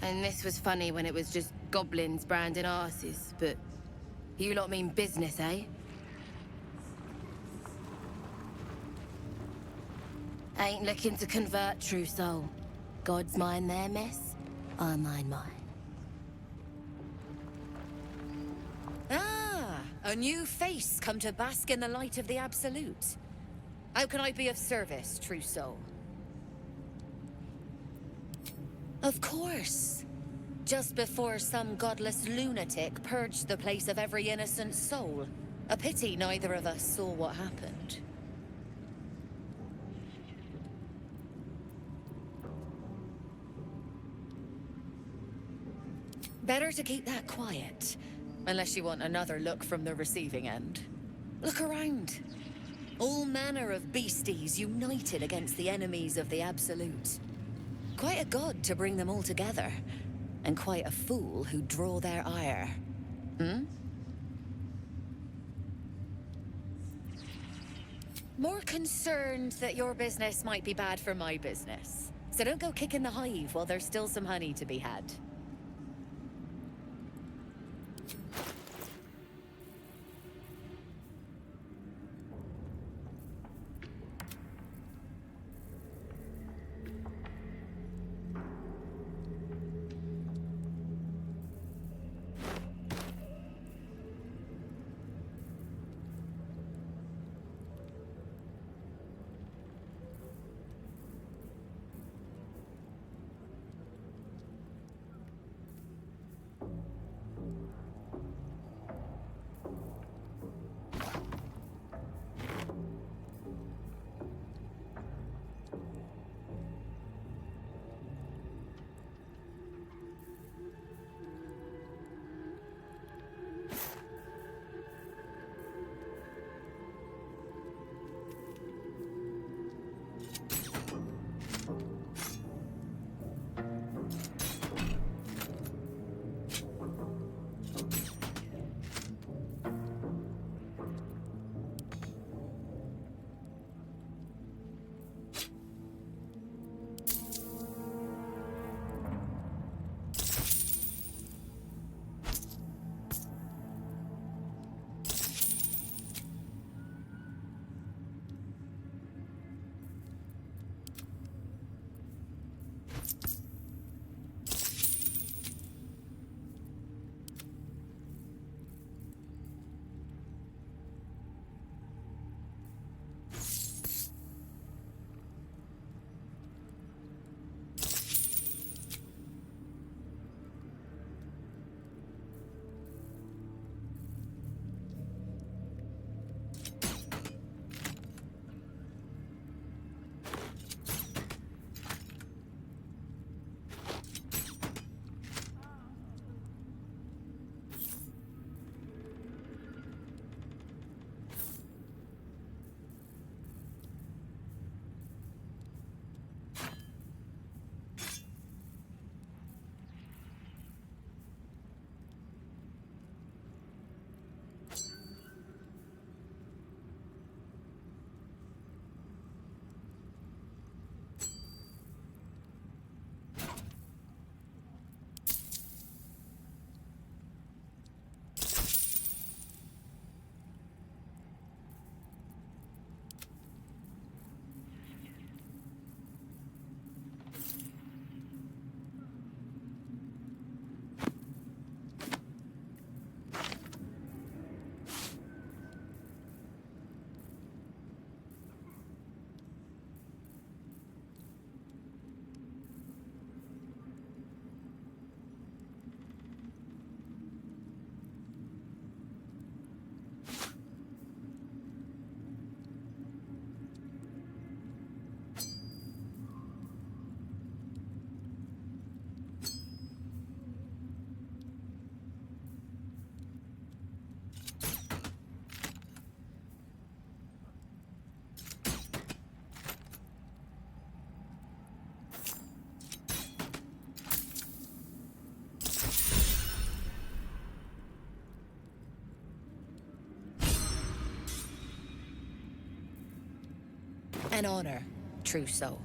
And this was funny when it was just goblins branding arses, but you lot mean business, eh? Ain't looking to convert, true soul. Gods mind their mess, I mind mine. Ah, a new face come to bask in the light of the Absolute. How can I be of service, true soul? Of course. Just before some godless lunatic purged the place of every innocent soul. A pity neither of us saw what happened. Better to keep that quiet. Unless you want another look from the receiving end. Look around. All manner of beasties united against the enemies of the Absolute. Quite a god to bring them all together. And quite a fool who'd draw their ire. Hmm? More concerned that your business might be bad for my business. So don't go kicking the hive while there's still some honey to be had. An honor, true soul.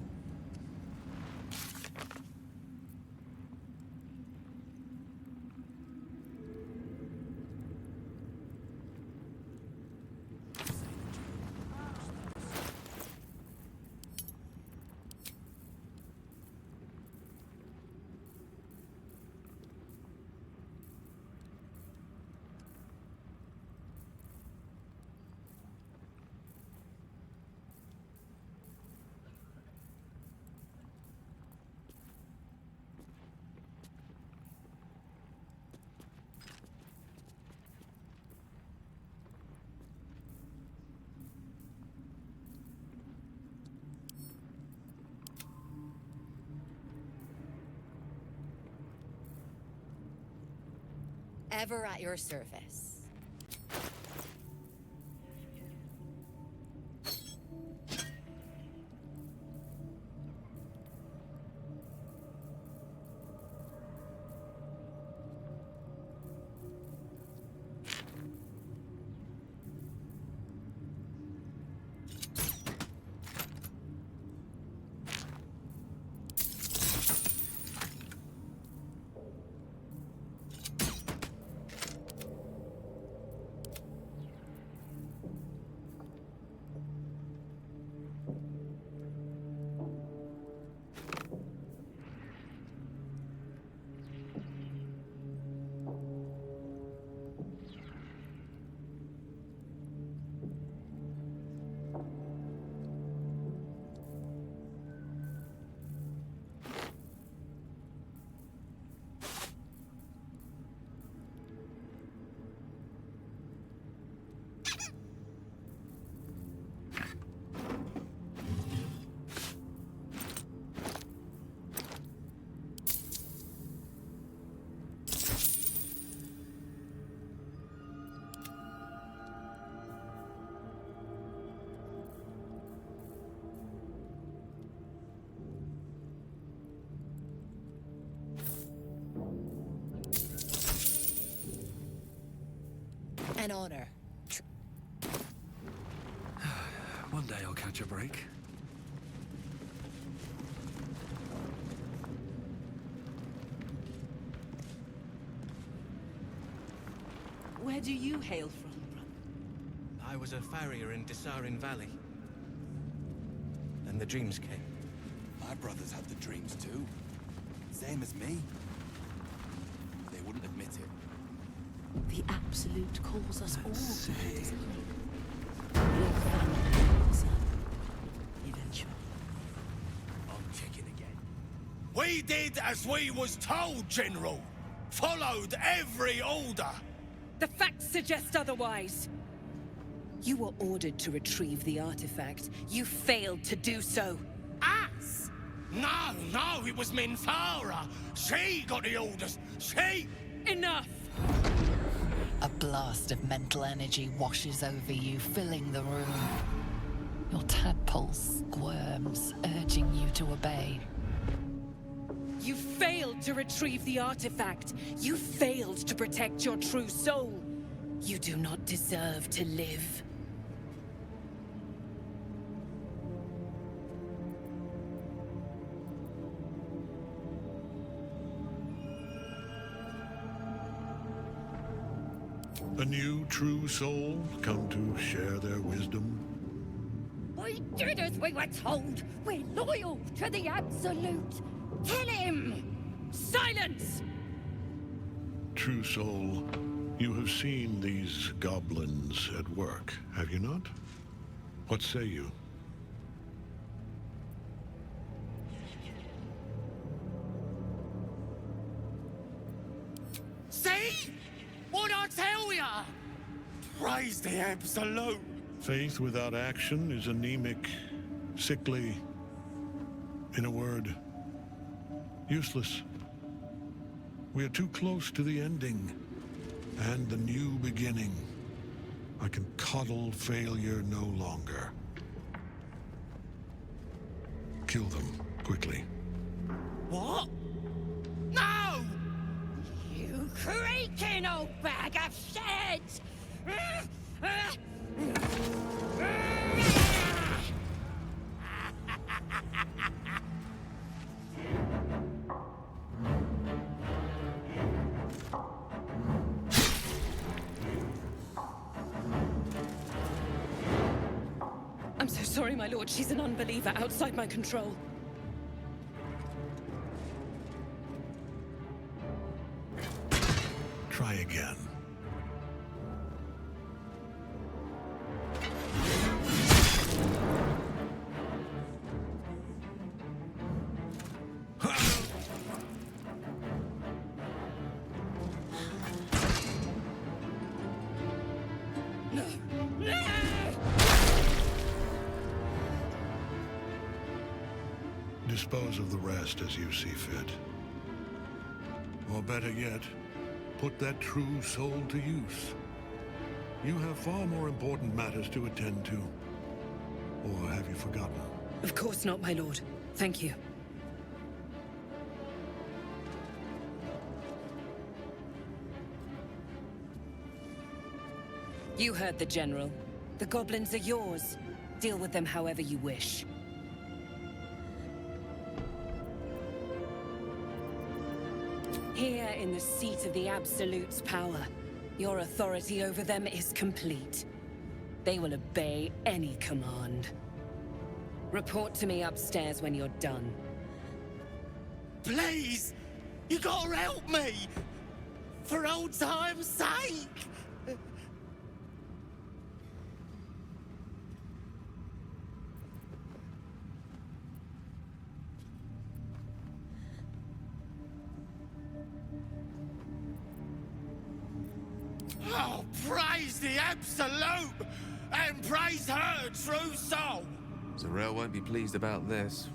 Ever at your service. An honor. One day I'll catch a break. Where do you hail from, brother? I was a farrier in Desarin Valley. Then the dreams came. My brothers had the dreams too. Same as me. They wouldn't admit it. The Absolute calls us all Let's to see. his Your family, son. Eventually. I'm checking again. We did as we was told, General. Followed every order. The facts suggest otherwise. You were ordered to retrieve the artifact. You failed to do so. Us? No, it was Minthara. She got the orders. She... Enough! A blast of mental energy washes over you, filling the room. Your tadpole squirms, urging you to obey. You failed to retrieve the artifact. You failed to protect your true soul. You do not deserve to live. A new true soul come to share their wisdom? We did as we were told. We're loyal to the Absolute. Kill him! Silence! True soul, you have seen these goblins at work, have you not? What say you? See? What I tell ya? Praise the Absolute. Faith without action is anemic, sickly, in a word, useless. We are too close to the ending and the new beginning. I can coddle failure no longer. Kill them, quickly. What? No! You creaking old bag of shit! I'm so sorry, my lord. She's an unbeliever outside my control. Try again. Dispose of the rest as you see fit. Or better yet, put that true soul to use. You have far more important matters to attend to. Or have you forgotten? Of course not, my lord. Thank you. You heard the General. The goblins are yours. Deal with them however you wish. Here in the seat of the Absolute's power, your authority over them is complete. They will obey any command. Report to me upstairs when you're done. Please! You gotta help me! For old time's sake! Oh, praise the Absolute! And praise her true soul! Zarel won't be pleased about this.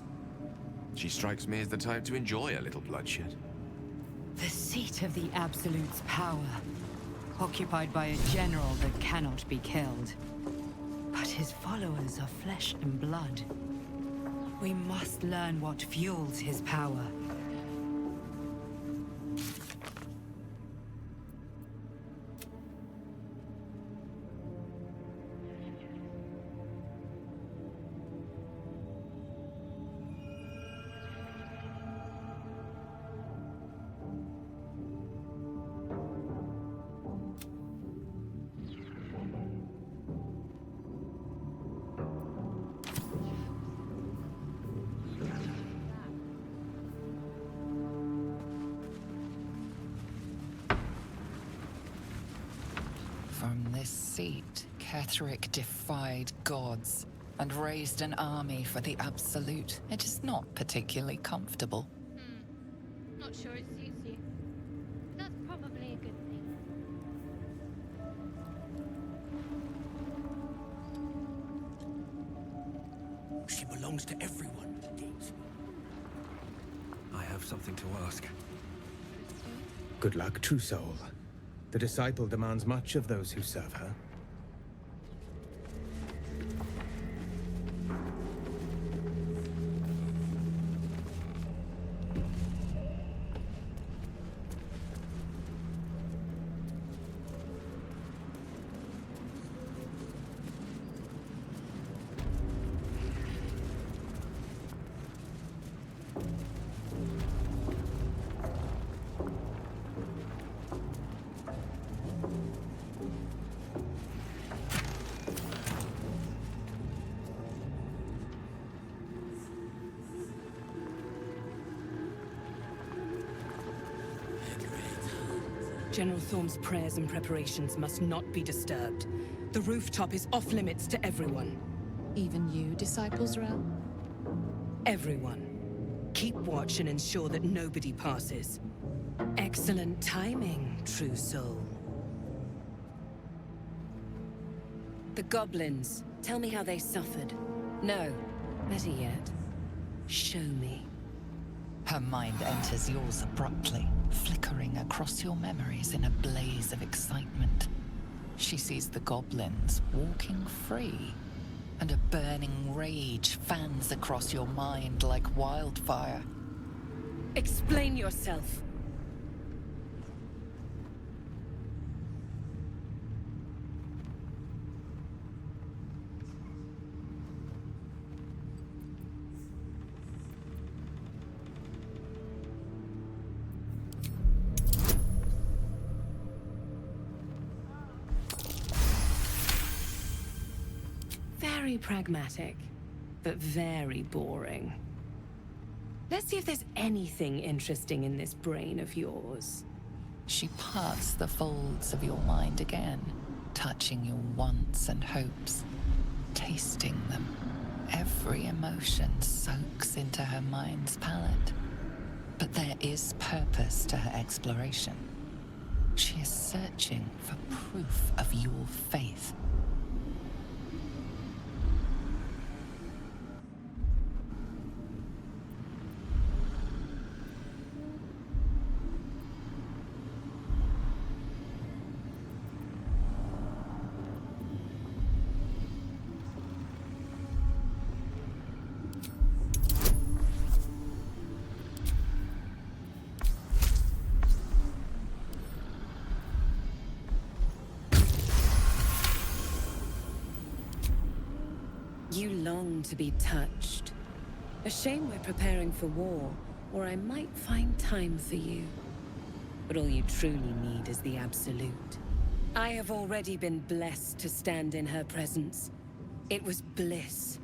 She strikes me as the type to enjoy a little bloodshed. The seat of the Absolute's power, occupied by a general that cannot be killed. But his followers are flesh and blood. We must learn what fuels his power. From this seat, Ketherick defied gods and raised an army for the Absolute. It is not particularly comfortable. Not sure it suits you. That's probably a good thing. She belongs to everyone, indeed. I have something to ask. Good luck, true soul. The disciple demands much of those who serve her. General Thorm's prayers and preparations must not be disturbed. The rooftop is off limits to everyone. Even you, Disciples Realm? Everyone. Keep watch and ensure that nobody passes. Excellent timing, true soul. The goblins. Tell me how they suffered. No, better yet, show me. Her mind enters yours abruptly, flickering across your memories in a blaze of excitement. She sees the goblins walking free, and a burning rage fans across your mind like wildfire. Explain yourself. Very pragmatic, but very boring. Let's see if there's anything interesting in this brain of yours. She parts the folds of your mind again, touching your wants and hopes, tasting them. Every emotion soaks into her mind's palette. But there is purpose to her exploration. She is searching for proof of your faith. You long to be touched. A shame we're preparing for war, or I might find time for you. But all you truly need is the Absolute. I have already been blessed to stand in her presence. It was bliss.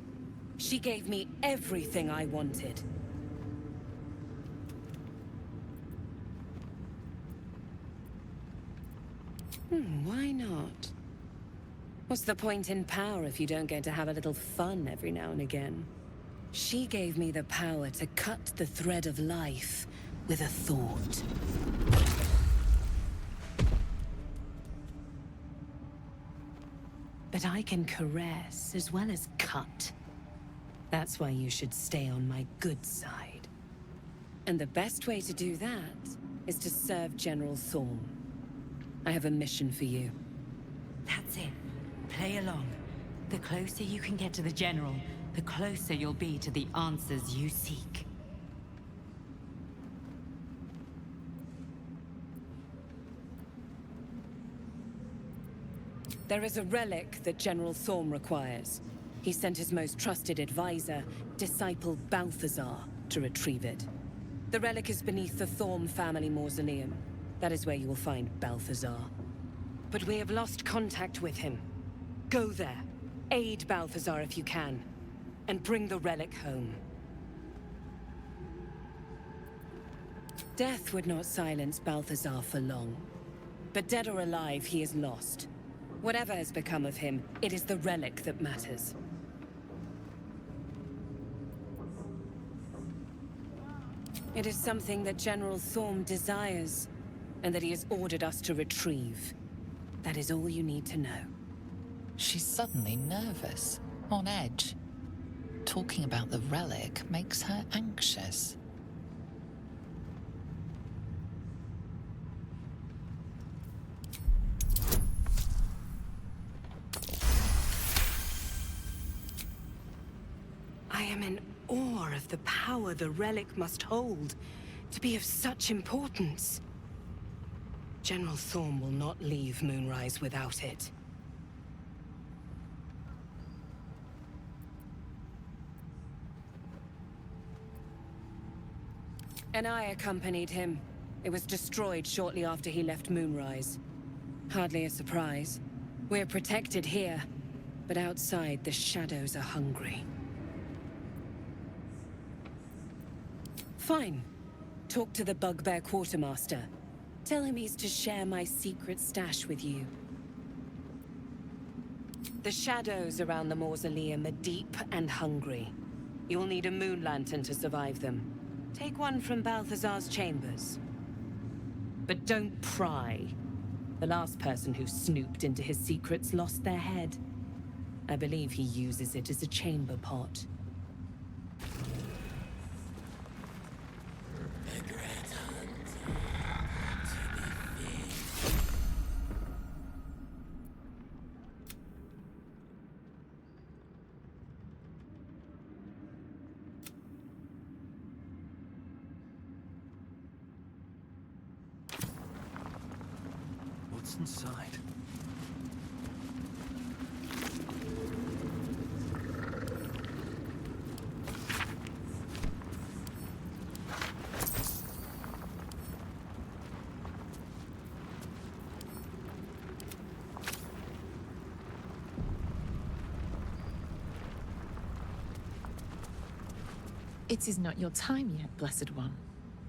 She gave me everything I wanted. Why not? What's the point in power if you don't get to have a little fun every now and again? She gave me the power to cut the thread of life with a thought. But I can caress as well as cut. That's why you should stay on my good side. And the best way to do that is to serve General Thorm. I have a mission for you. That's it. Play along. The closer you can get to the General, the closer you'll be to the answers you seek. There is a relic that General Thorm requires. He sent his most trusted advisor, Disciple Balthazar, to retrieve it. The relic is beneath the Thorm family mausoleum. That is where you will find Balthazar. But we have lost contact with him. Go there, aid Balthazar if you can, and bring the relic home. Death would not silence Balthazar for long. But dead or alive, he is lost. Whatever has become of him, it is the relic that matters. It is something that General Thorm desires, and that he has ordered us to retrieve. That is all you need to know. She's suddenly nervous, on edge. Talking about the relic makes her anxious. I am in awe of the power the relic must hold, to be of such importance. General Thorm will not leave Moonrise without it. And I accompanied him. It was destroyed shortly after he left Moonrise. Hardly a surprise. We're protected here, but outside the shadows are hungry. Fine. Talk to the Bugbear Quartermaster. Tell him he's to share my secret stash with you. The shadows around the mausoleum are deep and hungry. You'll need a moon lantern to survive them. Take one from Balthazar's chambers. But don't pry. The last person who snooped into his secrets lost their head. I believe he uses it as a chamber pot. What's inside? It is not your time yet, Blessed One.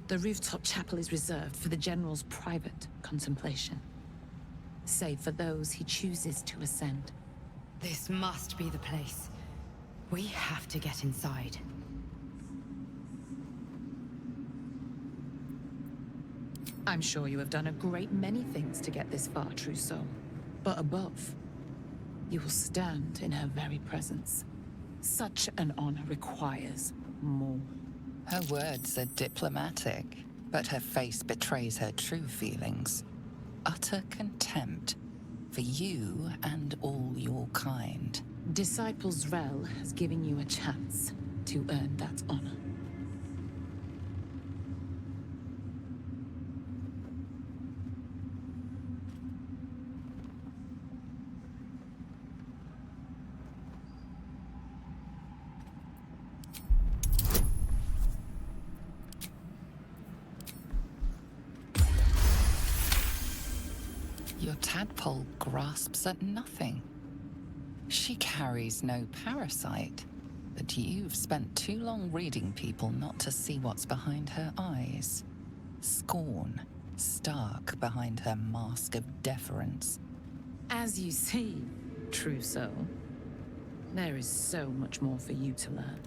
The rooftop chapel is reserved for the General's private contemplation, save for those he chooses to ascend. This must be the place. We have to get inside. I'm sure you have done a great many things to get this far, Trousseau. But above, you will stand in her very presence. Such an honor requires more. Her words are diplomatic, but her face betrays her true feelings. Utter contempt for you and all your kind. Disciples Rel has given you a chance to earn that honor. Your tadpole grasps at nothing. She carries no parasite, but you've spent too long reading people not to see what's behind her eyes. Scorn, stark behind her mask of deference. As you see, Trousseau, there is so much more for you to learn.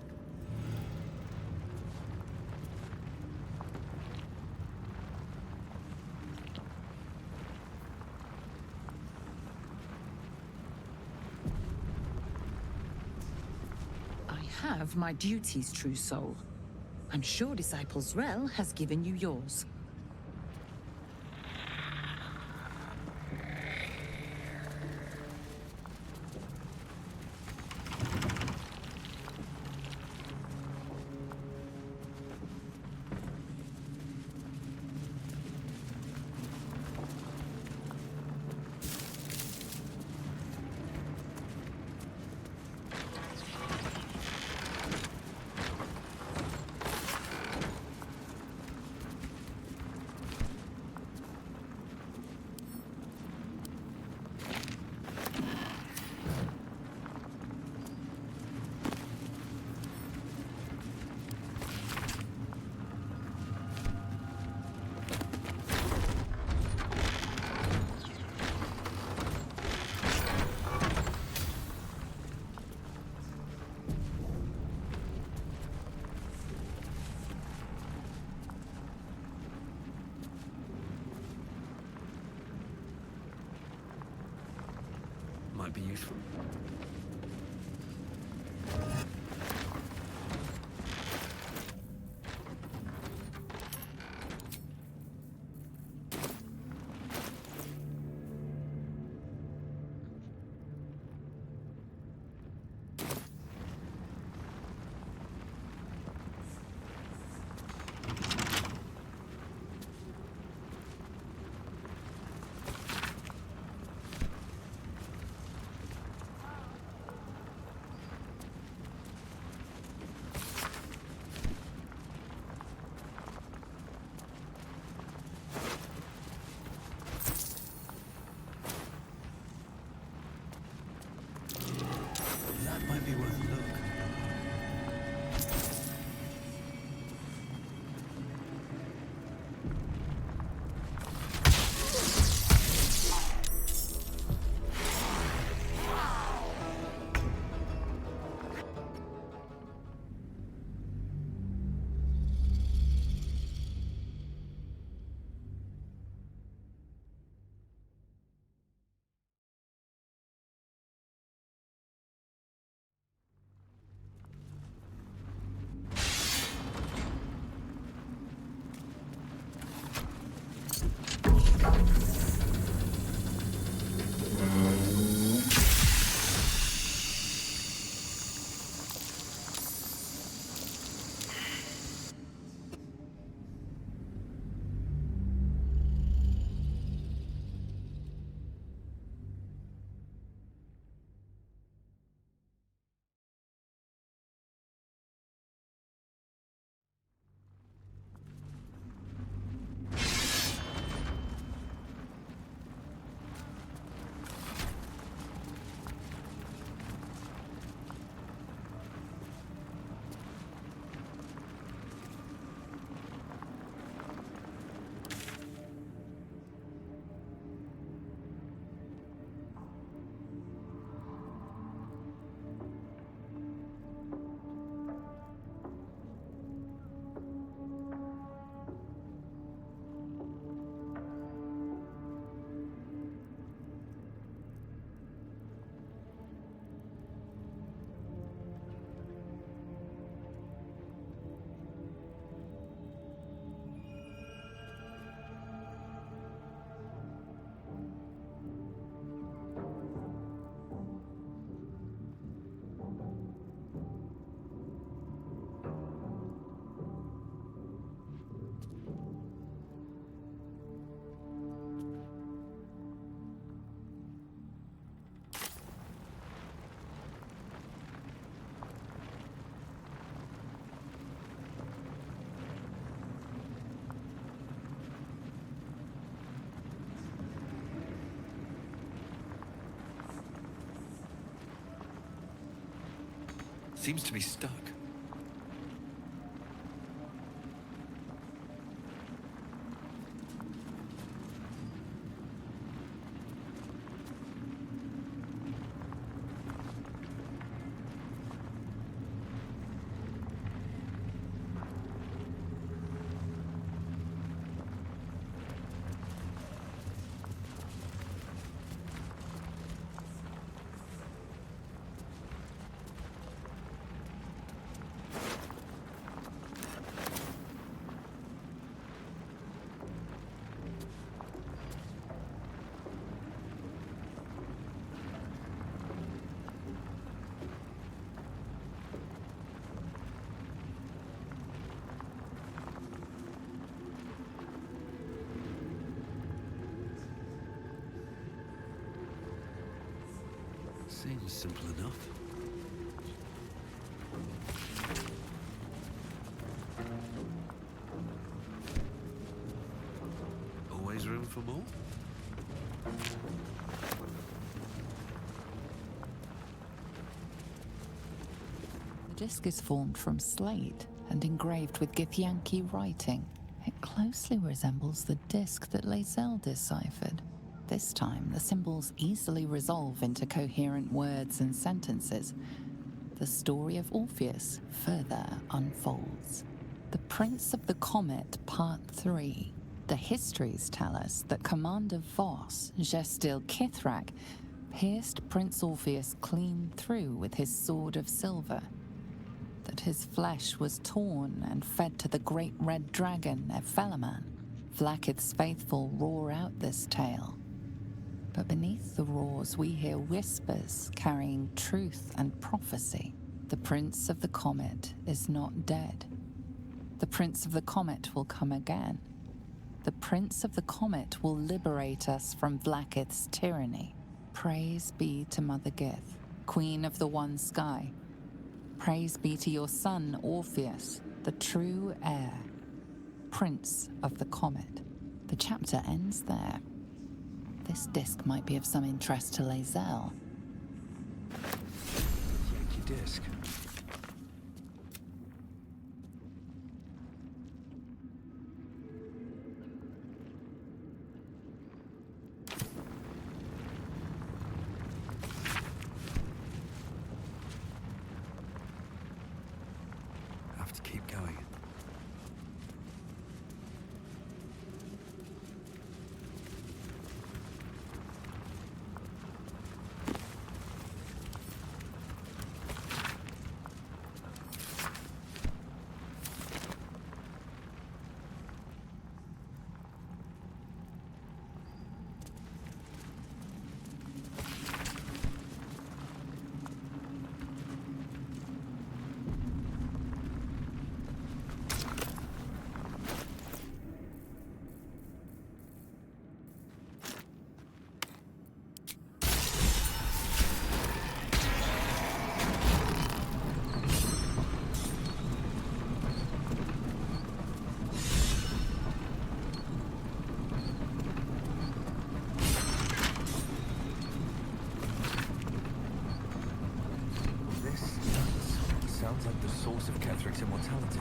I have my duties, true soul. I'm sure Disciples Rel has given you yours. Might be useful. That might be worth a look. Seems to be stuck. Seems simple enough. Always room for more? The disc is formed from slate and engraved with Githyanki writing. It closely resembles the disc that Lae'zel deciphered. This time, the symbols easily resolve into coherent words and sentences. The story of Orpheus further unfolds. The Prince of the Comet, Part 3. The histories tell us that Commander Voss, Gestil Kithrak, pierced Prince Orpheus clean through with his sword of silver. That his flesh was torn and fed to the great red dragon, Ephelaman. Vlaakith's faithful roar out this tale. But beneath the roars we hear whispers carrying truth and prophecy. The Prince of the Comet is not dead. The Prince of the Comet will come again. The Prince of the Comet will liberate us from Vlaakith's tyranny. Praise be to Mother Gith, Queen of the One Sky. Praise be to your son, Orpheus, the true heir, Prince of the Comet. The chapter ends there. This disc might be of some interest to Lae'zel. Yankee disc. Have to keep going. Sounds like the source of Ketherick's immortality.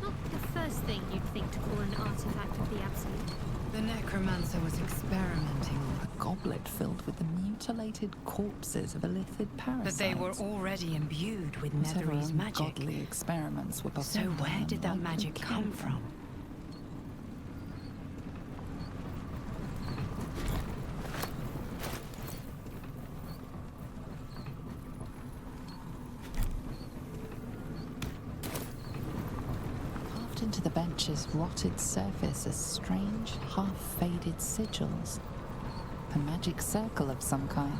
Not the first thing you'd think to call an artifact of the Absolute. The necromancer was experimenting. A goblet filled with the mutilated corpses of illithid parasites. But they were already imbued with Whatever Netherese magic. ungodly experiments were So performed on where them did that likely magic killed come them. from? Into the bench's rotted surface as strange, half-faded sigils. A magic circle of some kind,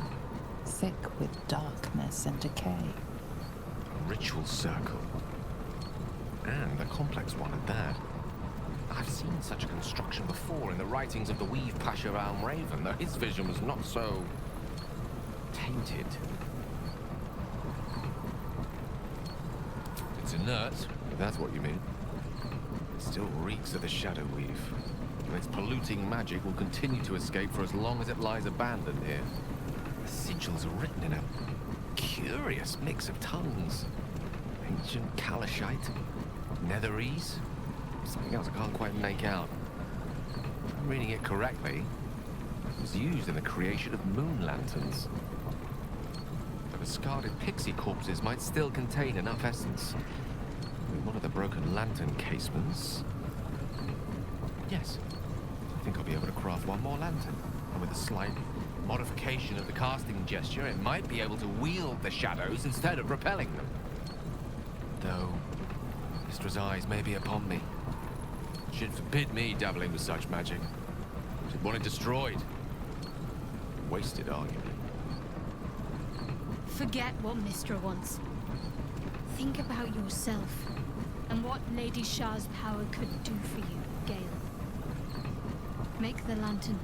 thick with darkness and decay. A ritual circle. And a complex one at that. I've seen such a construction before in the writings of the Weave Pasha Raven, though his vision was not so tainted. It's inert, if that's what you mean. It still reeks of the Shadow Weave, and its polluting magic will continue to escape for as long as it lies abandoned here. The sigils are written in a curious mix of tongues. Ancient Kalashite, Netherese, something else I can't quite make out. If I'm reading it correctly, it was used in the creation of moon lanterns. The discarded pixie corpses might still contain enough essence. With one of the broken lantern casements... Yes, I think I'll be able to craft one more lantern. And with a slight modification of the casting gesture, it might be able to wield the shadows instead of repelling them. Though, Mystra's eyes may be upon me. She'd forbid me dabbling with such magic. She'd want it destroyed. Wasted, arguably. Forget what Mystra wants. Think about yourself and what Lady Shah's power could do for you, Gale. Make the lantern.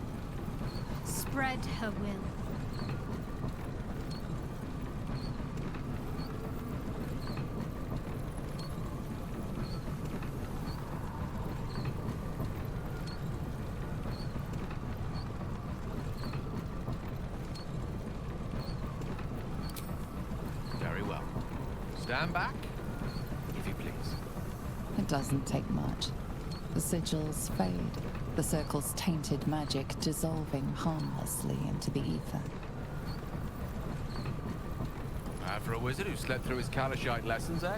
Spread her will. Very well. Stand back, if you please. It doesn't take much. The sigils fade, the circle's tainted magic dissolving harmlessly into the ether. Bad for a wizard who slept through his Kalashite lessons, eh?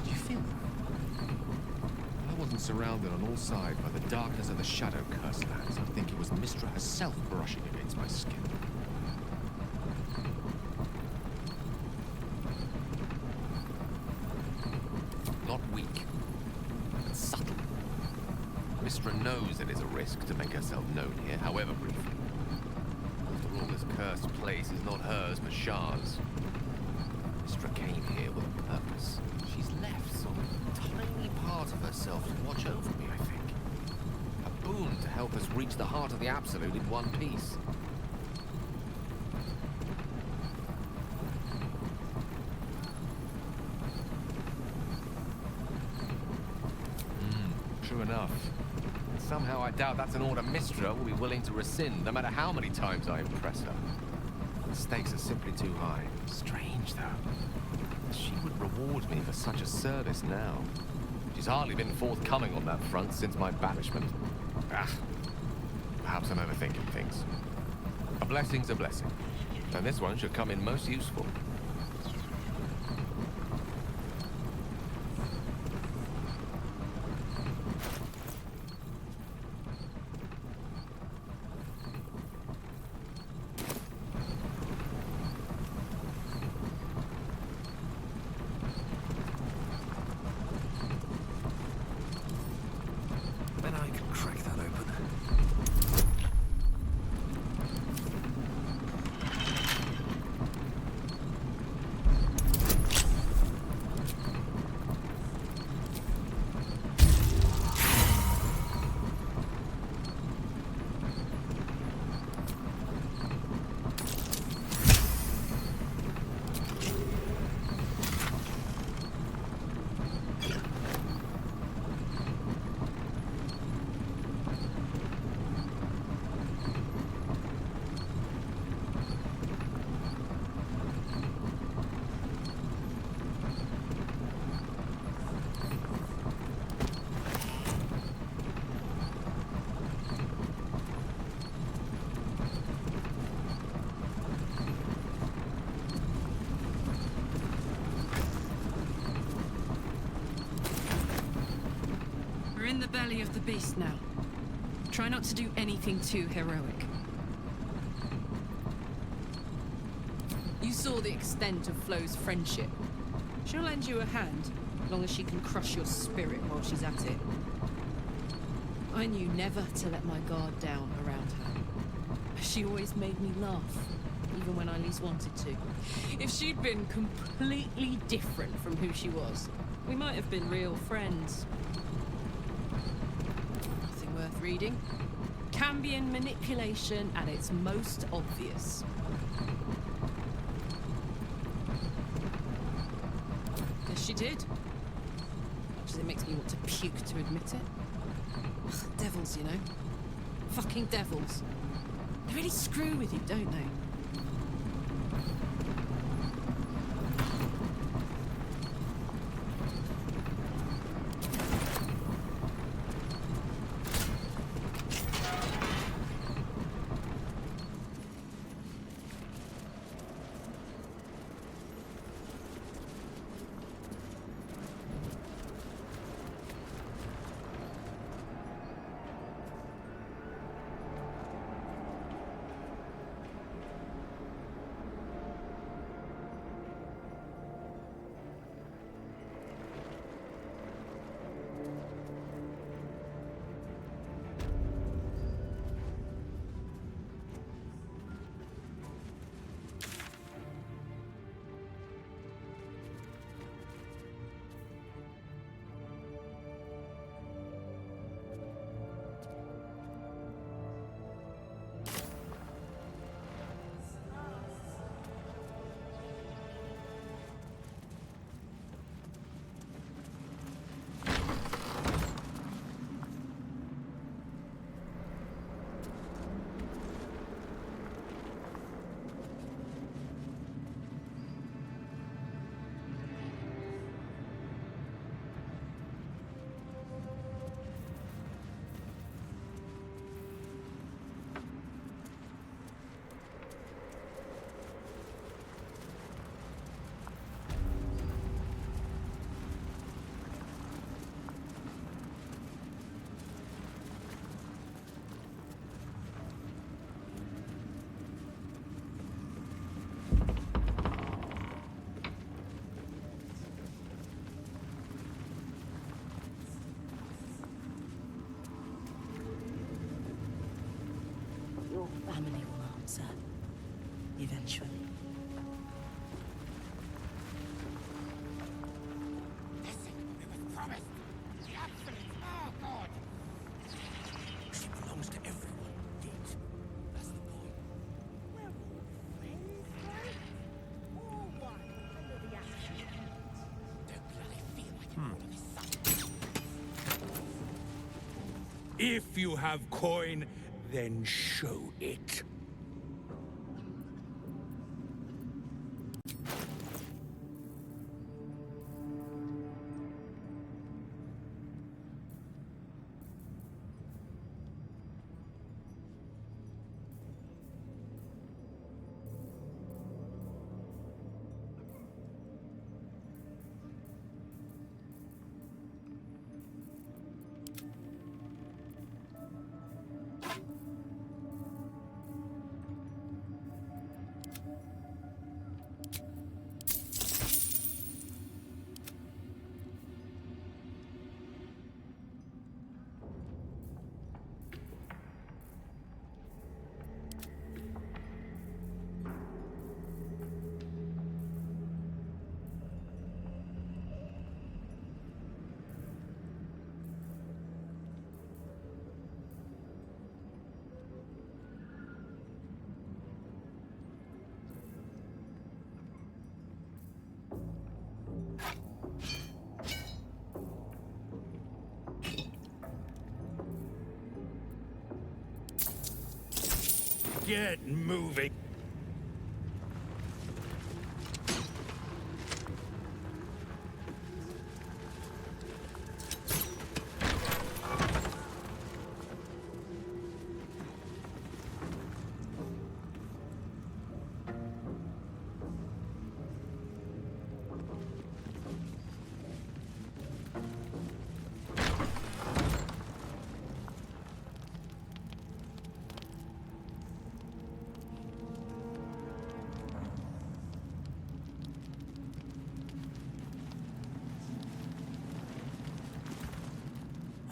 Did you feel that? I wasn't surrounded on all sides by the darkness of the Shadow Curse lands. I think it was Mystra herself brushing against my skin. Not weak, but subtle. Mystra knows it is a risk to make herself known here, however briefly. After all, this cursed place is not hers, but Shah's. Mystra came here with a purpose. She's left some tiny part of herself to watch over me, I think. A boon to help us reach the heart of the Absolute in one piece. True enough. Somehow I doubt that's an order Mystra will be willing to rescind, no matter how many times I impress her. The stakes are simply too high. Strange, though. She would reward me for such a service now. She's hardly been forthcoming on that front since my banishment. Perhaps I'm overthinking things. A blessing's a blessing, and this one should come in most useful. Bet I can crack that open. We're in the belly of the beast now. Try not to do anything too heroic. You saw the extent of Flo's friendship. She'll lend you a hand, as long as she can crush your spirit while she's at it. I knew never to let my guard down around her. She always made me laugh, even when I least wanted to. If she'd been completely different from who she was, we might have been real friends. Nothing worth reading. Cambion manipulation at its most obvious. Guess she did. Much as it makes me want to puke to admit it. Devils, you know. Fucking devils. They really screw with you, don't they? Your family will answer. Eventually. Listen, it was promised. The Absolute. Oh, God. She belongs to everyone, yet. That's the point. We're all friends, right? All one under the Absolute. Don't bloody feel like all of this sucks. If you have coin, then show it. Get moving.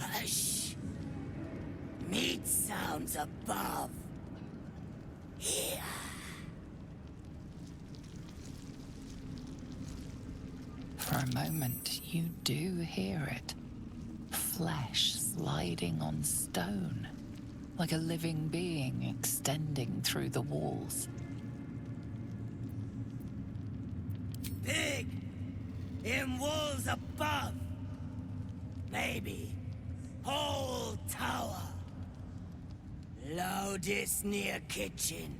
Hush. Meat sounds above. Here. For a moment, you do hear it. Flesh sliding on stone, like a living being extending through the walls. Pig! In walls above! Maybe. whole tower. Loudest near kitchen.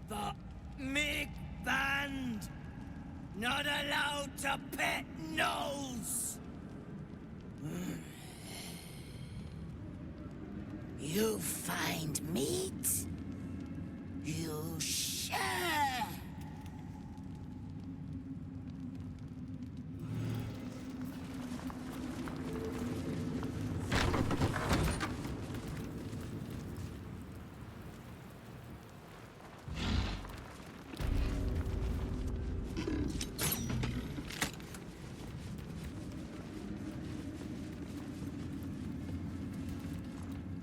But Mig banned. Not allowed to pet nose. You find meat? You share.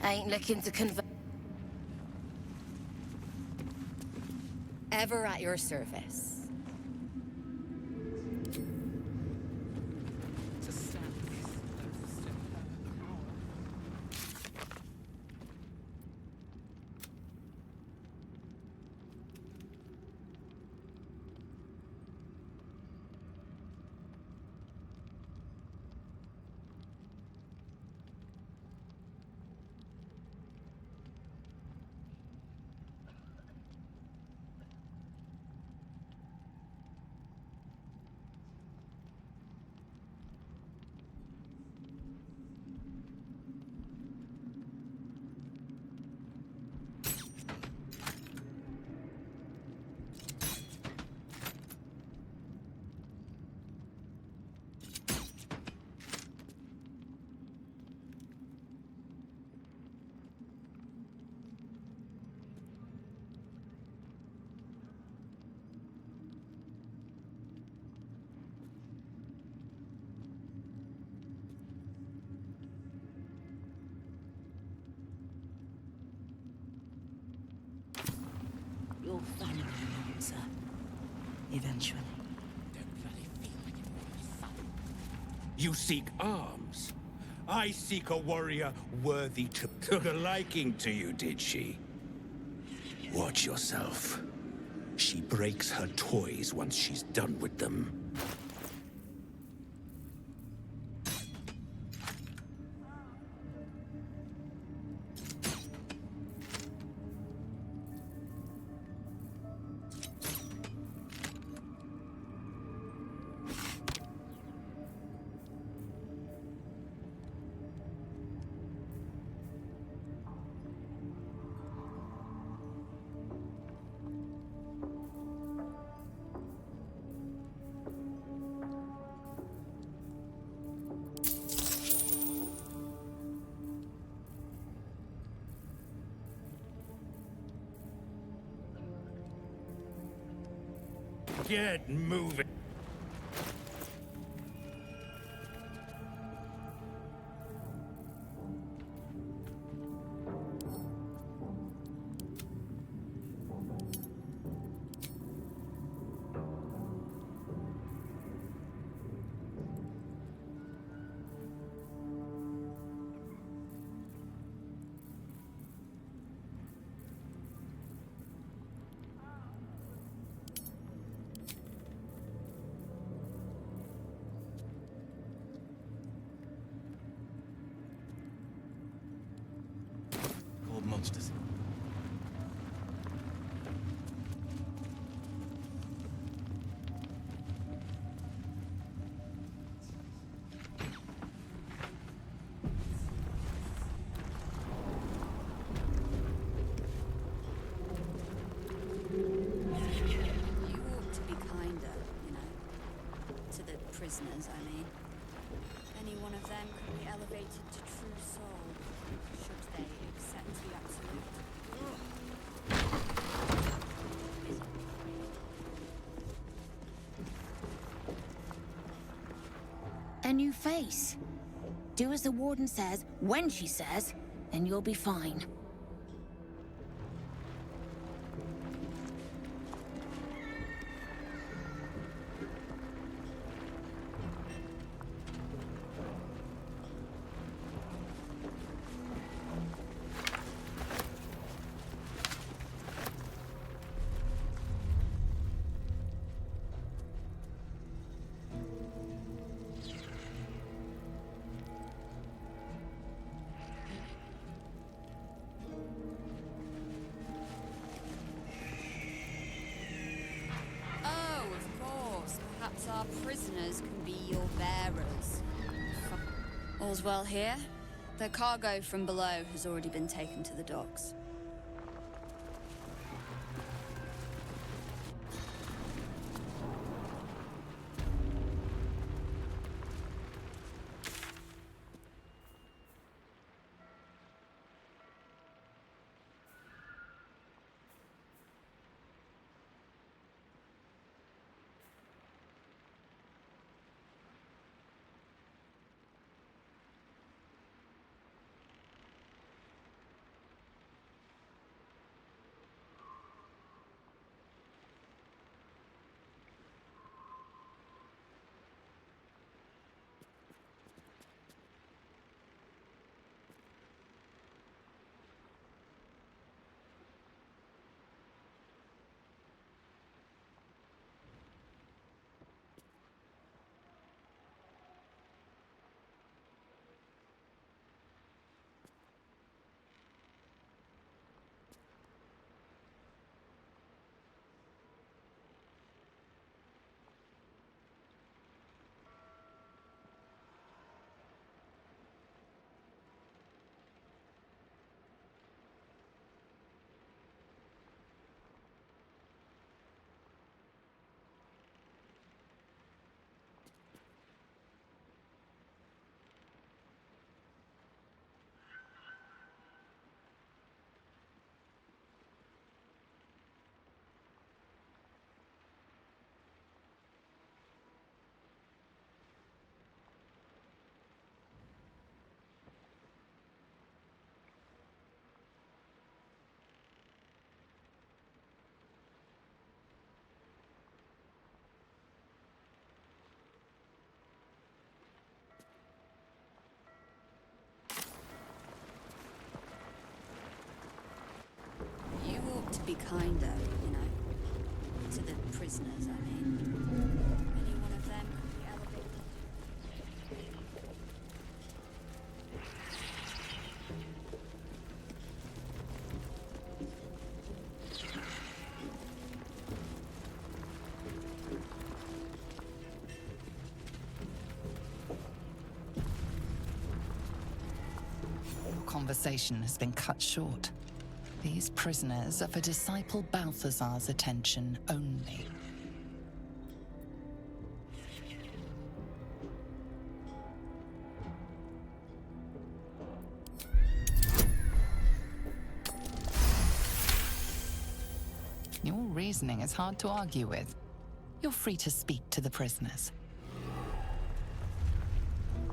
Ain't looking to convert. Ever at your service. You'll find an answer. Eventually. You seek arms. I seek a warrior worthy to took a liking to you, did she? Watch yourself. She breaks her toys once she's done with them. Get moving. Monsters. You ought to be kinder, you know. To the prisoners, I mean. Any one of them could be elevated to true soul, should they accept the absolute. A new face. Do as the warden says, when she says, and you'll be fine. Perhaps our prisoners can be your bearers. All's well here. The cargo from below has already been taken to the docks. You ought to be kinder, you know, to the prisoners, I mean. Any one of them could be elevated. Your conversation has been cut short. These prisoners are for Disciple Balthazar's attention only. Your reasoning is hard to argue with. You're free to speak to the prisoners.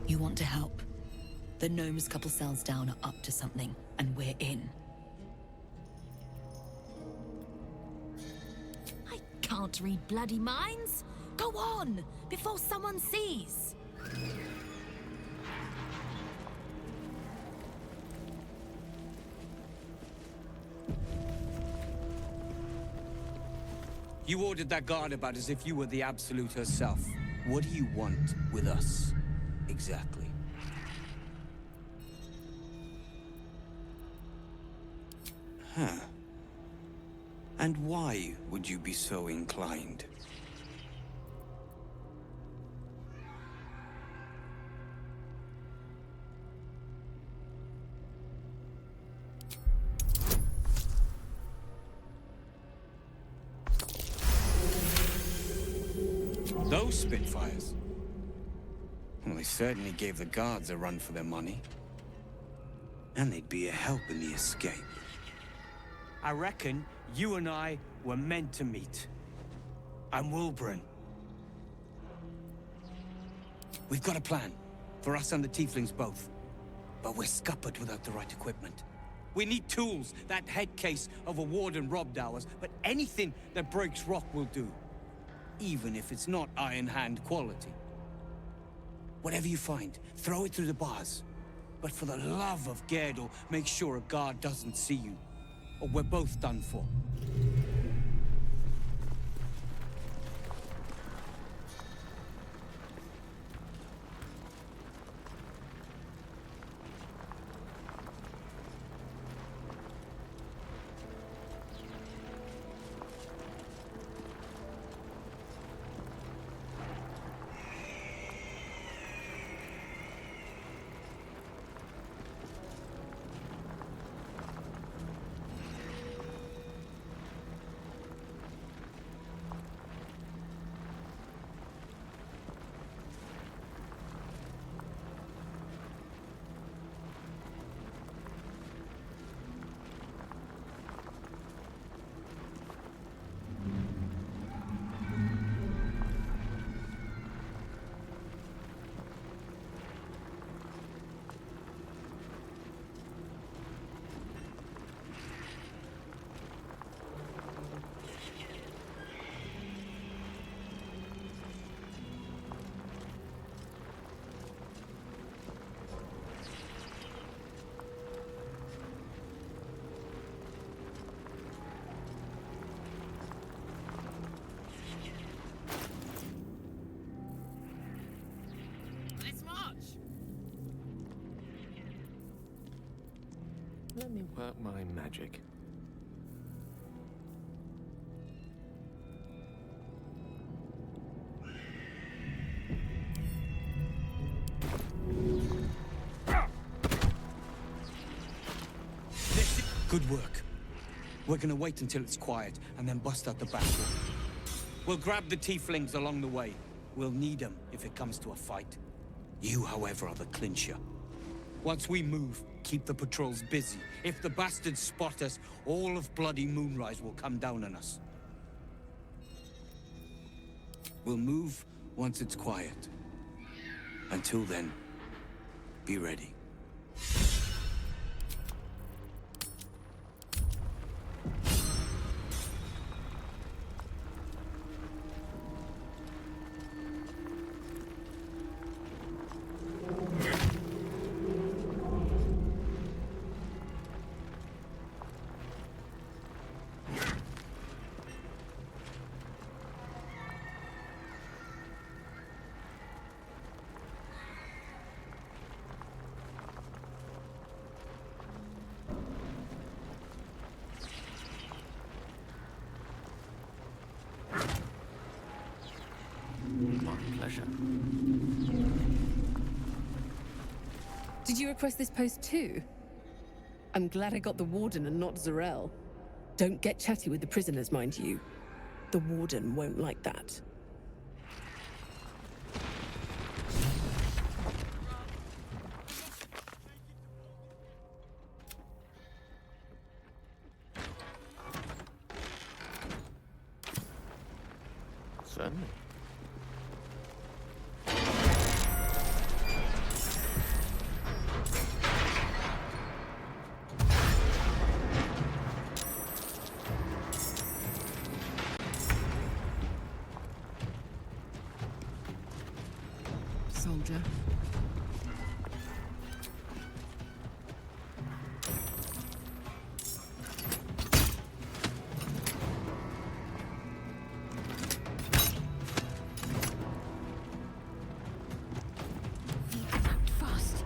You want to help? The gnomes couple cells down are up to something, and we're in. Can't read bloody minds. Go on, before someone sees. You ordered that guard about as if you were the Absolute herself. What do you want with us, exactly? Huh. And why would you be so inclined? Those Spitfires? Well, they certainly gave the guards a run for their money. And they'd be a help in the escape. I reckon you and I were meant to meet. I'm Wilburn. We've got a plan, for us and the Tieflings both. But we're scuppered without the right equipment. We need tools. That head case of a warden robbed ours, but anything that breaks rock will do. Even if it's not Iron Hand quality. Whatever you find, throw it through the bars. But for the love of Gerdel, make sure a guard doesn't see you. Or we're both done for. Let me work my magic. Good work. We're gonna wait until it's quiet and then bust out the back door. We'll grab the tieflings along the way. We'll need them if it comes to a fight. You, however, are the clincher. Once we move, keep the patrols busy. If the bastards spot us, all of bloody Moonrise will come down on us. We'll move once it's quiet. Until then, be ready. Did you request this post too? I'm glad I got the Warden and not Zarel. Don't get chatty with the prisoners, mind you. The Warden won't like that. Certainly. Soldier. Fast.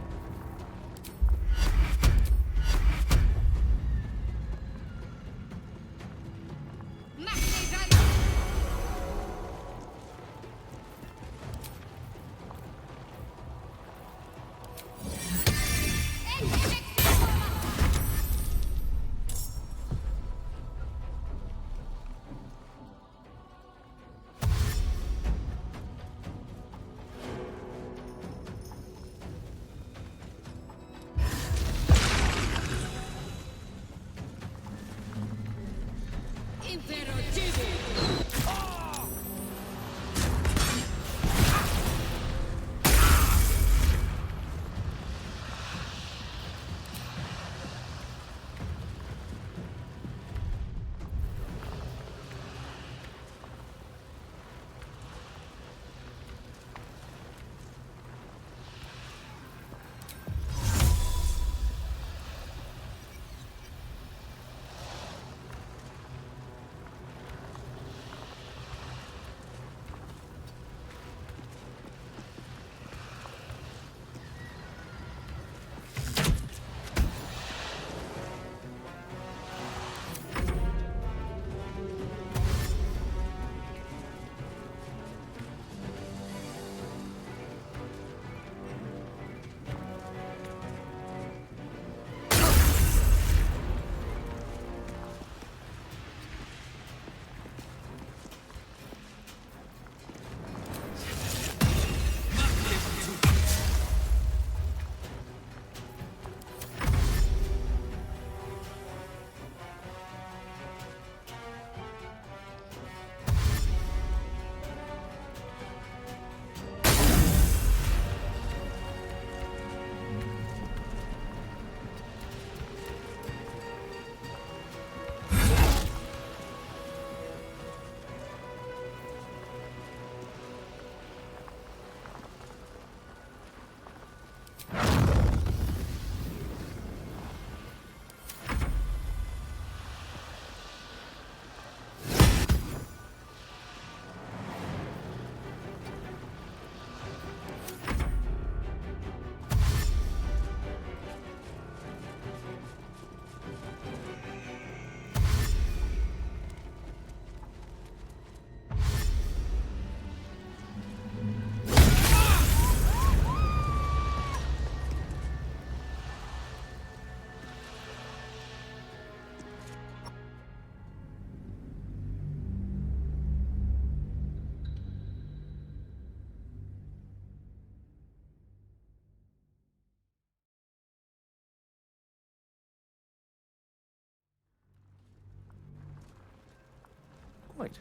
Wait.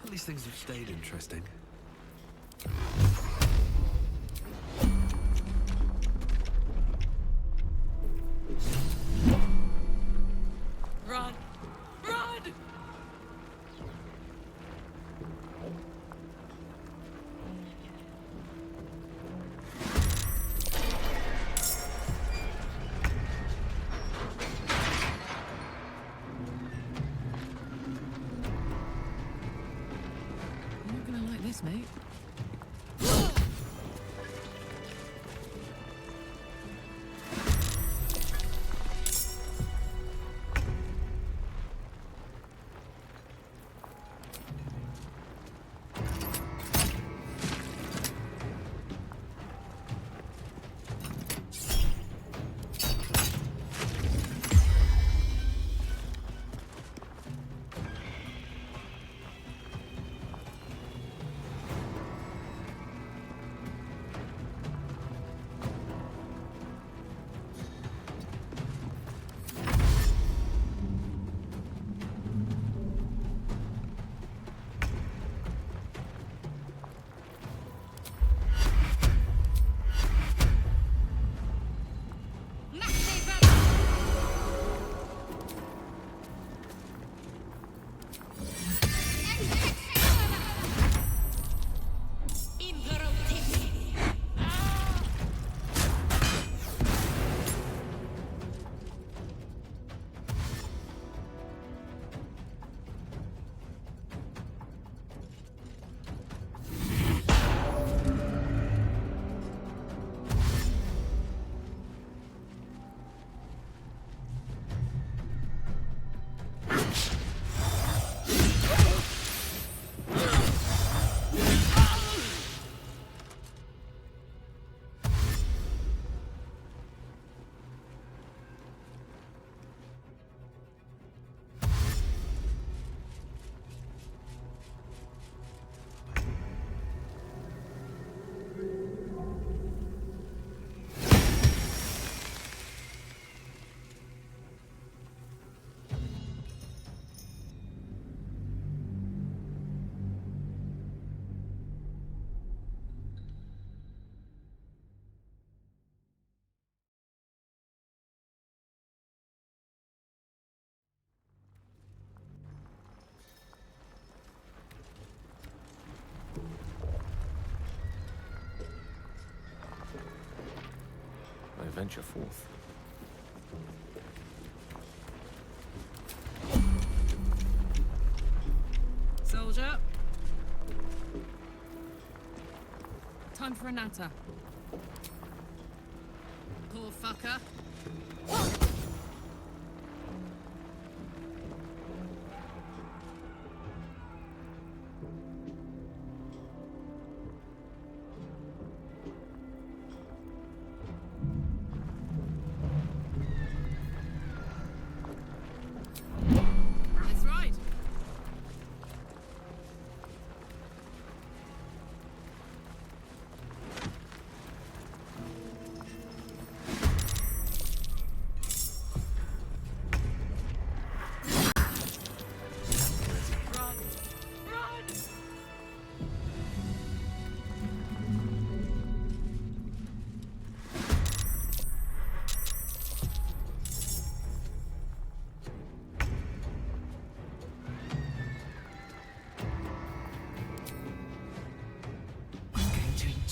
At least things have stayed interesting. Run! Run! You're not gonna like this, mate. I venture forth. Soldier. Time for a natter. Poor fucker. That's right.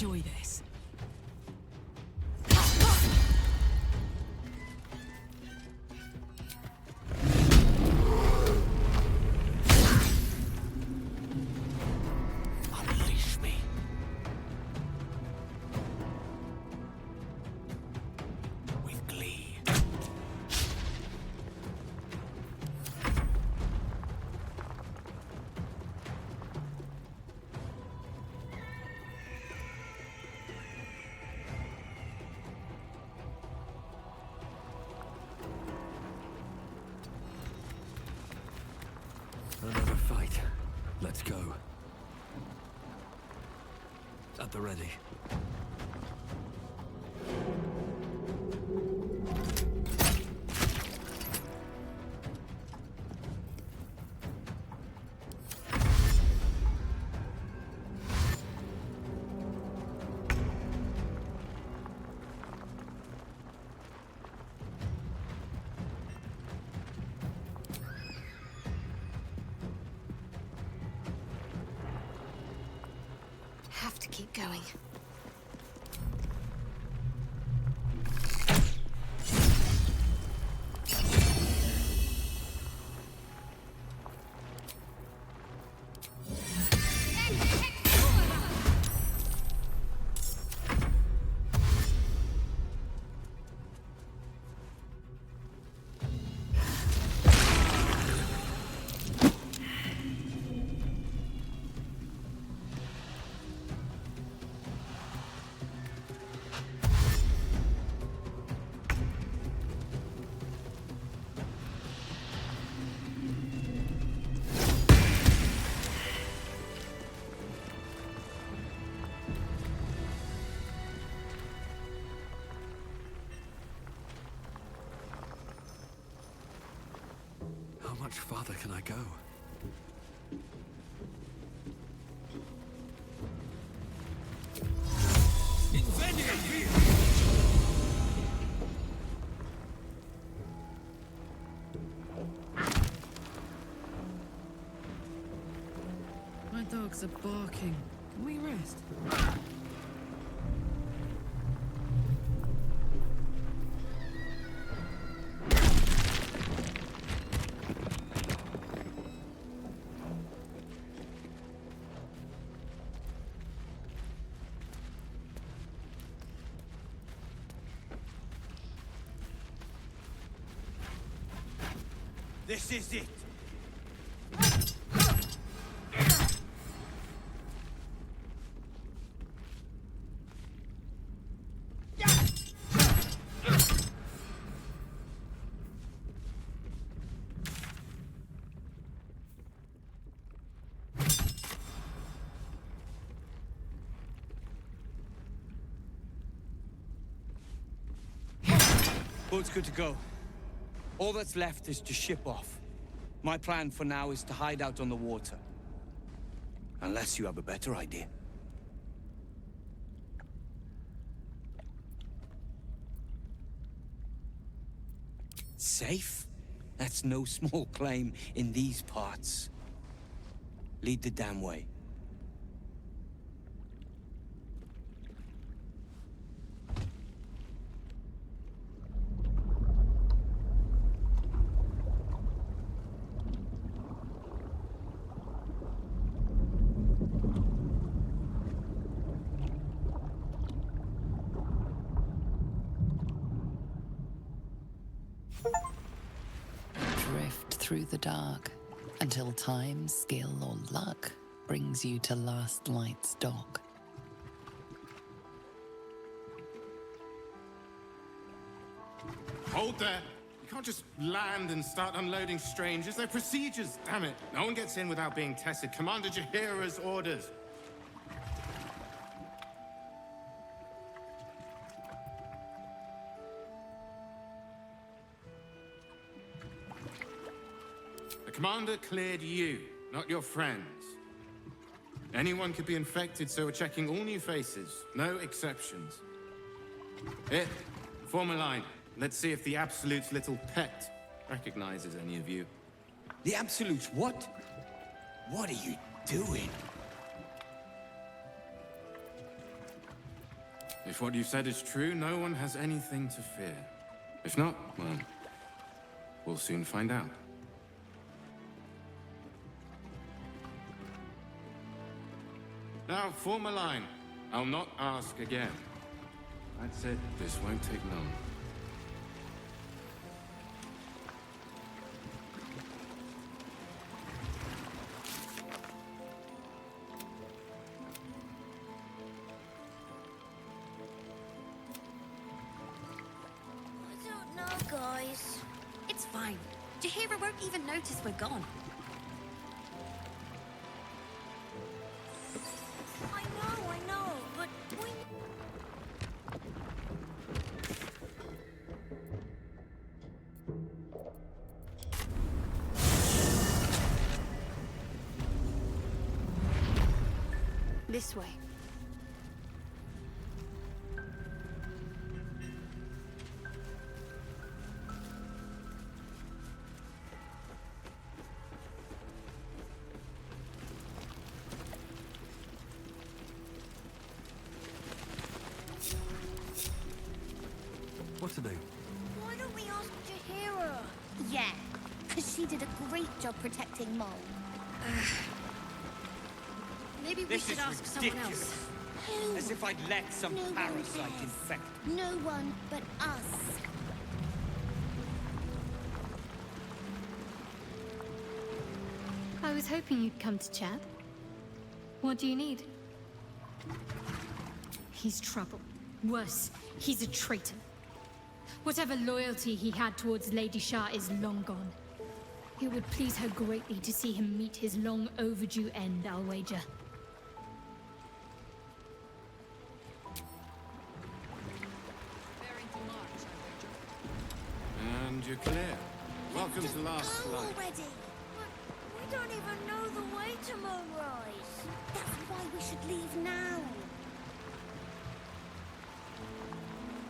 Enjoy this. Unleash me. With glee. Another fight. Let's go. At the ready. have to keep going. How much farther can I go? My dogs are barking. Can we rest? This is it. Boat's good to go. All that's left is to ship off. My plan for now is to hide out on the water. Unless you have a better idea. Safe? That's no small claim in these parts. Lead the damn way. Drift through the dark until time, skill, or luck brings you to Last Light's dock. Hold there! You can't just land and start unloading strangers. They're procedures, damn it. No one gets in without being tested. Commander Jahira's orders. The commander cleared you, not your friends. Anyone could be infected, so we're checking all new faces. No exceptions. Here, form a line. Let's see if the Absolute's little pet recognizes any of you. The Absolute's what? What are you doing? If what you said is true, no one has anything to fear. If not, well, we'll soon find out. Now, form a line. I'll not ask again. That's it. This won't take long. I don't know, guys. It's fine. Jahira won't even notice we're gone. I know, but we... This way. what to do? Why don't we ask Jahira? Yeah, because she did a great job protecting Mole. Maybe we This should is ask someone ridiculous. else. Who? As if I'd let some No one parasite cares. infect. No one but us. I was hoping you'd come to chat. What do you need? He's trouble. Worse, he's a traitor. Whatever loyalty he had towards Lady Shah is long gone. It would please her greatly to see him meet his long overdue end, I'll wager. And you're clear. Welcome to Last Flight. Already. But we don't even know the way to Moonrise. That's why we should leave now.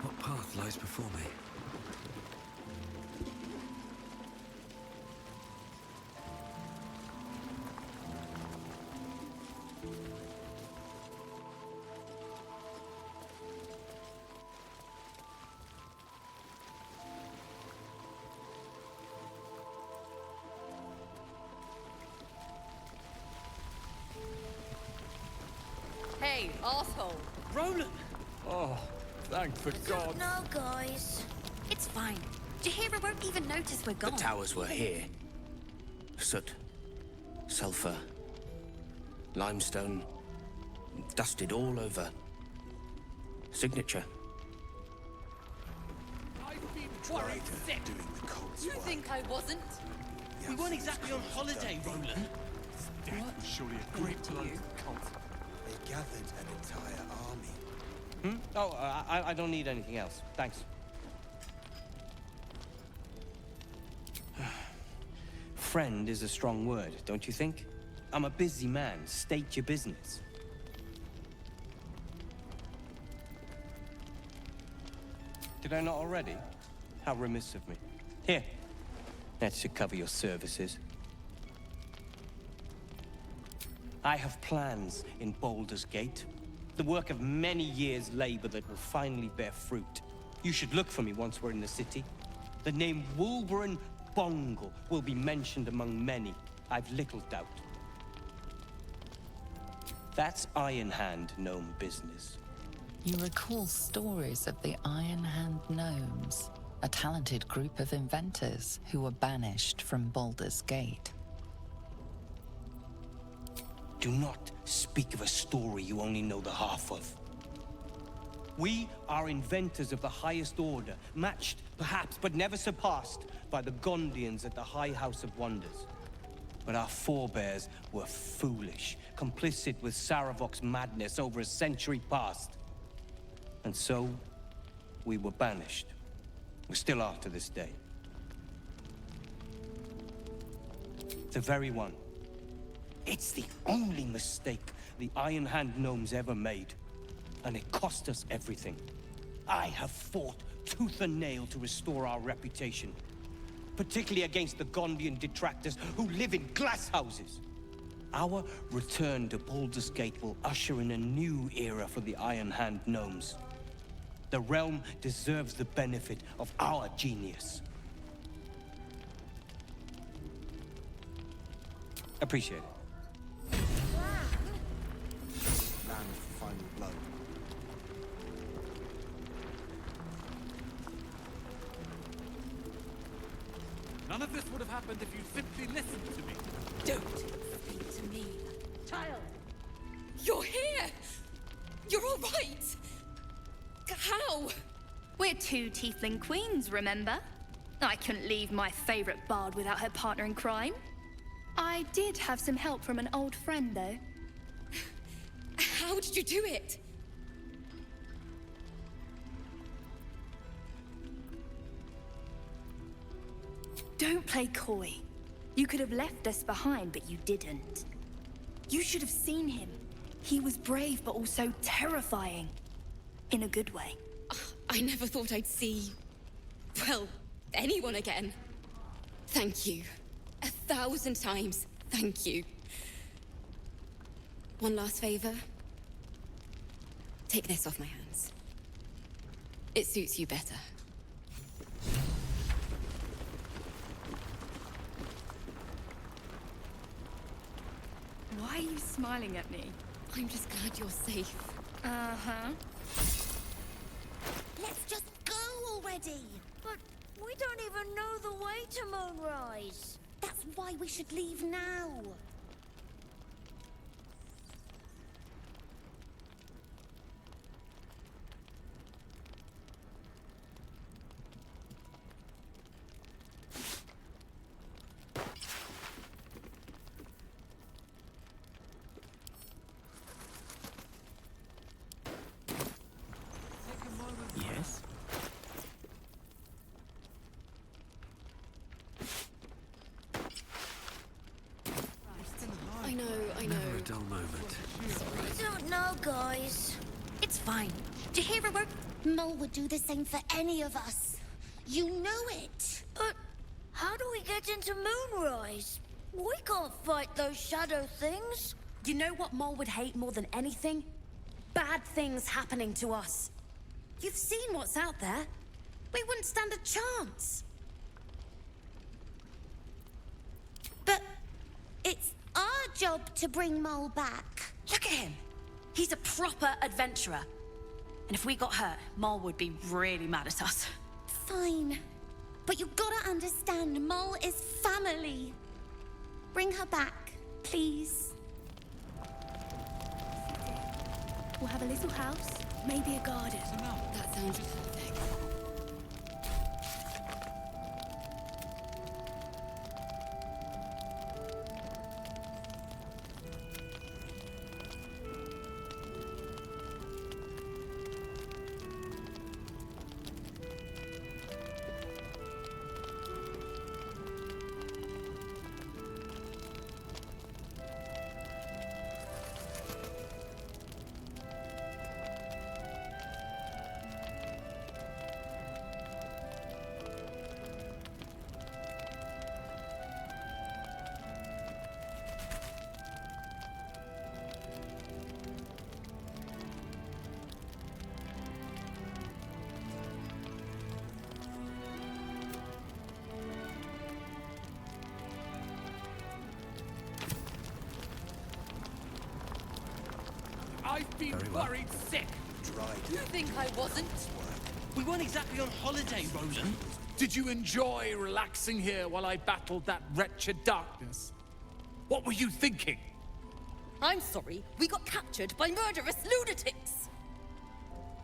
What path lies before me? Hey, asshole! Roland! Oh, thank the gods. No, guys. It's fine. Jahira won't even notice we're The gone. towers were here. Soot, sulfur, limestone, dusted all over. Signature. I've been worried sick. Doing the cult's You work. think I wasn't? We weren't exactly on holiday, Roland. Death was surely a great blow to the cult. They gathered an entire army. Oh, I don't need anything else. Thanks. Friend is a strong word, don't you think? I'm a busy man. State your business. Did I not already? How remiss of me. Here. That should cover your services. I have plans in Baldur's Gate. The work of many years' labor that will finally bear fruit. You should look for me once we're in the city. The name Wolverine Bongle will be mentioned among many. I've little doubt. That's Iron Hand gnome business. You recall stories of the Iron Hand Gnomes, a talented group of inventors who were banished from Baldur's Gate. Do not speak of a story you only know the half of. We are inventors of the highest order, matched, perhaps, but never surpassed by the Gondians at the High House of Wonders. But our forebears were foolish, complicit with Saravok's madness over a century past. And so, we were banished. We still are to this day. The very one. It's the only mistake the Iron Hand gnomes ever made. And it cost us everything. I have fought tooth and nail to restore our reputation. Particularly against the Gondian detractors who live in glass houses. Our return to Baldur's Gate will usher in a new era for the Iron Hand gnomes. The realm deserves the benefit of our genius. Appreciate it. Land for final blow. None of this would have happened if you'd simply listened to me. Don't speak to me. Child. You're here! You're all right! How? We're two tiefling queens, remember? I couldn't leave my favorite bard without her partner in crime. I did have some help from an old friend, though. How did you do it? Don't play coy. You could have left us behind, but you didn't. You should have seen him. He was brave, but also terrifying. In a good way. I never thought I'd see... well, anyone again. Thank you. 1,000 times, thank you. One last favor. Take this off my hands. It suits you better. Why are you smiling at me? I'm just glad you're safe. Uh-huh. Let's just go already! But we don't even know the way to Moonrise. That's why we should leave now. Yes? I know. Never a dull moment. I don't know, guys. It's fine. Do you hear a word? Mole would do the same for any of us. You know it. But how do we get into Moonrise? We can't fight those shadow things. You know what Mole would hate more than anything? Bad things happening to us. You've seen what's out there. We wouldn't stand a chance. But it's our job to bring Mole back. Look at him. He's a proper adventurer. And if we got hurt, Mole would be really mad at us. Fine. But you gotta understand, Mole is family. Bring her back, please. We'll have a little house, maybe a garden. That sounds perfect. I've been worried sick. Dried. You think I wasn't? We weren't exactly on holiday, Rosen. Did you enjoy relaxing here while I battled that wretched darkness? What were you thinking? I'm sorry, we got captured by murderous lunatics.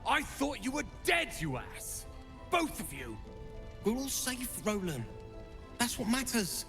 I thought you were dead, you ass. Both of you. We're all safe, Roland. That's what matters.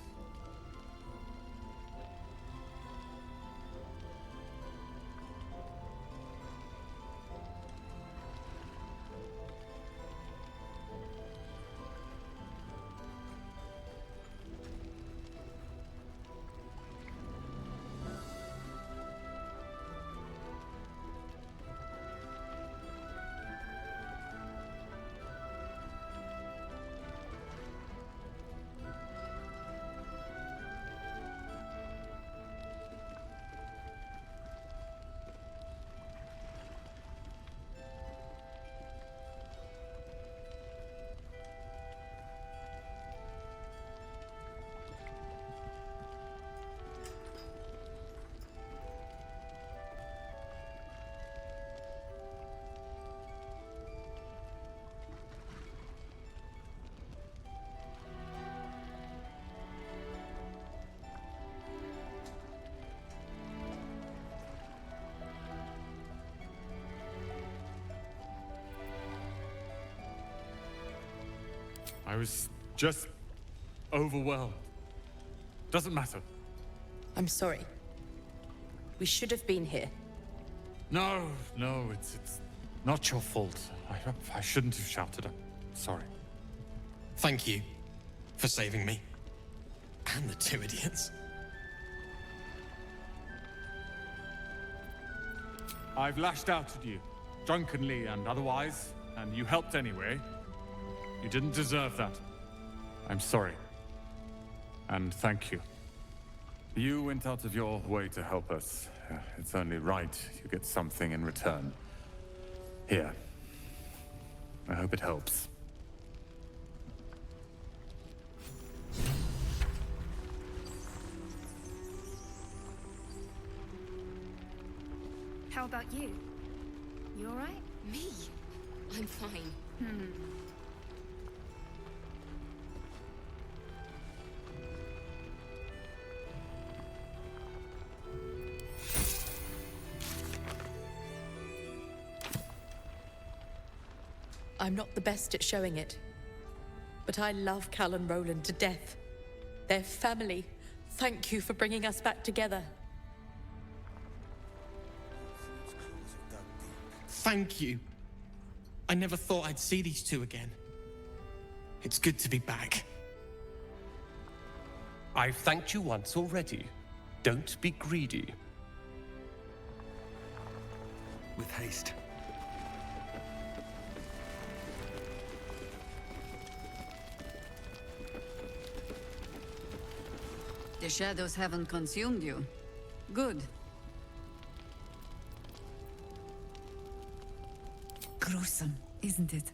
I was just overwhelmed. Doesn't matter. I'm sorry. We should have been here. No, it's not your fault. I shouldn't have shouted. I'm sorry. Thank you for saving me. And the two idiots. I've lashed out at you, drunkenly and otherwise, and you helped anyway. You didn't deserve that. I'm sorry. And thank you. You went out of your way to help us. It's only right you get something in return. Here. I hope it helps. How about you? You alright? Me? I'm fine. I'm not the best at showing it, but I love Cal and Roland to death. They're family. Thank you for bringing us back together. Thank you. I never thought I'd see these two again. It's good to be back. I've thanked you once already. Don't be greedy. With haste. The shadows haven't consumed you. Good. Gruesome, isn't it?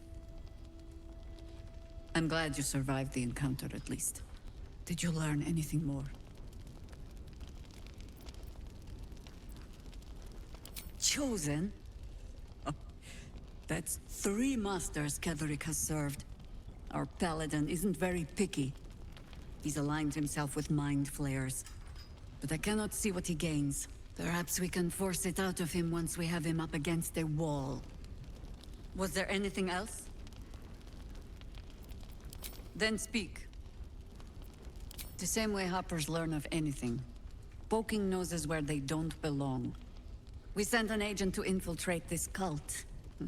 I'm glad you survived the encounter, at least. Did you learn anything more? Chosen? Oh, that's 3 masters Ketheric has served. Our paladin isn't very picky. He's aligned himself with mind flayers. But I cannot see what he gains. Perhaps we can force it out of him once we have him up against a wall. Was there anything else? Then speak. The same way hoppers learn of anything. Poking noses where they don't belong. We sent an agent to infiltrate this cult. The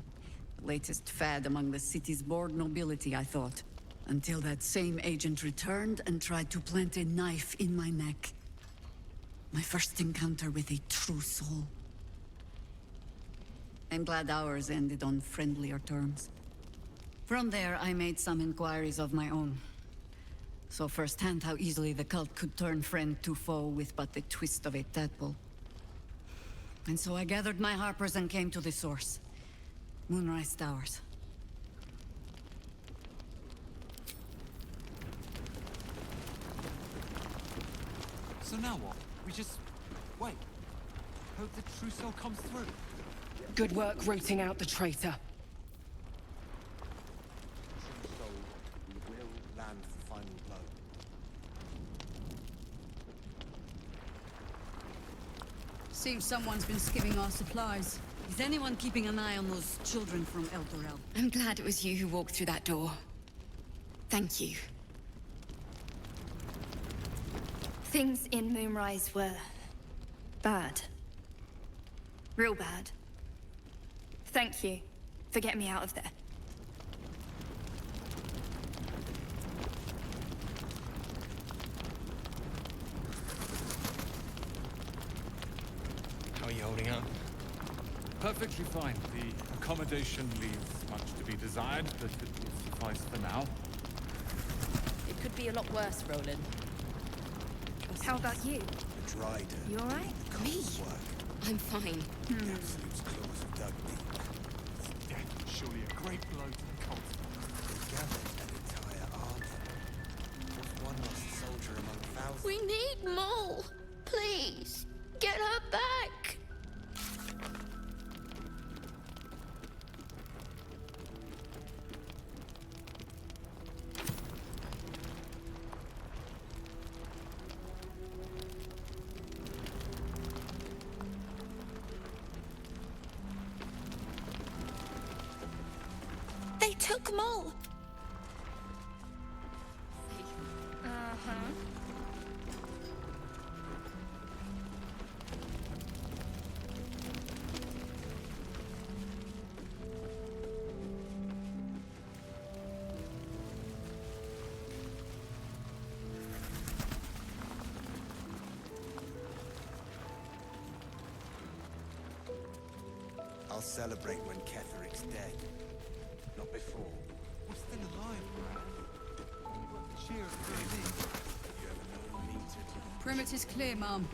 latest fad among the city's bored nobility, I thought. Until that same agent returned and tried to plant a knife in my neck. My first encounter with a true soul. I'm glad ours ended on friendlier terms. From there, I made some inquiries of my own. Saw firsthand how easily the cult could turn friend to foe with but the twist of a tadpole. And so I gathered my harpers and came to the source. Moonrise Towers. So now what? We just... wait. Hope the trousseau comes through. Good work rooting out the traitor. Trousseau, we will land the final blow. Seems someone's been skimming our supplies. Is anyone keeping an eye on those children from El Dorel? I'm glad it was you who walked through that door. Thank you. Things in Moonrise were... bad. Real bad. Thank you for getting me out of there. How are you holding up? Perfectly fine. The accommodation leaves much to be desired, but it will suffice for now. It could be a lot worse, Roland. How about you? The Dryden. You alright? Me? I'm fine. The Absolute's claws have dug deep. Death, surely a great blow to the cult. They gathered an entire army. What's one lost soldier among thousands? We need Mole. Please, get her back. They took Mole. Uh-huh. I'll celebrate when Ketheric's dead. Not before. We're still alive, Brad. Cheers for me. You ever known me to... Perimeter's clear, Mom.